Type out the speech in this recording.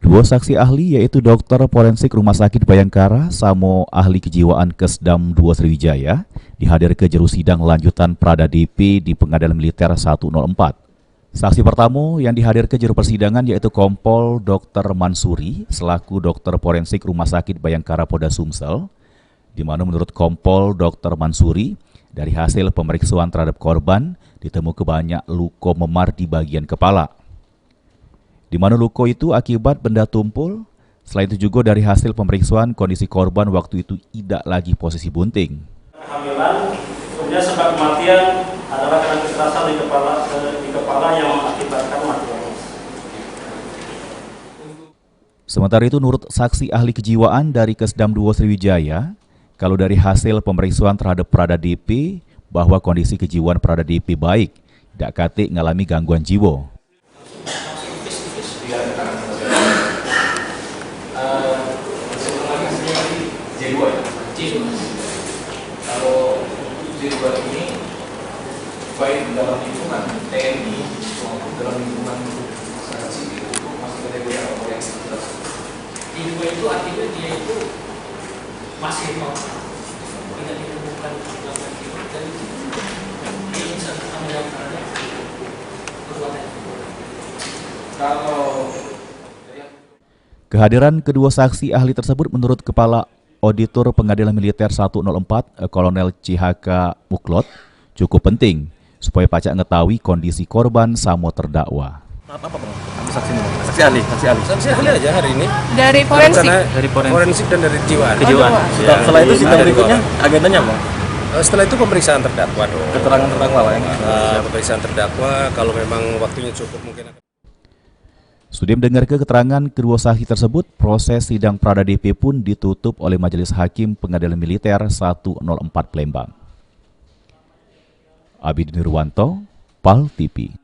Dua saksi ahli yaitu dokter forensik Rumah Sakit Bayangkara Samo ahli kejiwaan Kesdam 2 Sriwijaya dihadir ke juru sidang lanjutan Prada DP di Pengadilan Militer 104. Saksi pertama yang dihadir ke juru persidangan yaitu Kompol Dr. Mansuri selaku dokter forensik Rumah Sakit Bayangkara Polda Sumsel, di mana menurut Kompol Dr. Mansuri dari hasil pemeriksaan terhadap korban ditemukan banyak luka memar di bagian kepala. Di mana luka itu akibat benda tumpul. Selain itu juga dari hasil pemeriksaan kondisi korban waktu itu tidak lagi posisi bunting. Kehamilan, kemudian sebab kematian adalah karena kekerasan di kepala yang mengakibatkan kematian. Sementara itu menurut saksi ahli kejiwaan dari Kesdam 2 Sriwijaya, kalau dari hasil pemeriksaan terhadap Prada DP bahwa kondisi kejiwaan Prada DP baik, tidak kate ngalami gangguan jiwa. Kalau J2 ini baik dalam lingkungan TNI maupun dalam lingkungan sipil itu masih kategori apa yang jelas. J2 itu artinya dia itu masih normal, tidak ditemukan gangguan jiwa dan dia bisa bertanggung jawab terhadap perbuatan. Kehadiran kedua saksi ahli tersebut menurut Kepala Auditor Pengadilan Militer 104, Kolonel CHK Muklot, cukup penting supaya pacak mengetahui kondisi korban sama terdakwa. Apa saksi ahli aja hari ini. Dari forensik. Dari forensik dan dari kejiwaan. Setelah itu sidang berikutnya agendanya apa? Setelah itu pemeriksaan terdakwa dong. Keterangan terdakwa yang pemeriksaan terdakwa kalau memang waktunya cukup mungkin akan. Sudah mendengar keterangan kedua saksi tersebut, proses sidang Prada DP pun ditutup oleh Majelis Hakim Pengadilan Militer 104 Palembang. Abidin Nurwanto, PAL TV.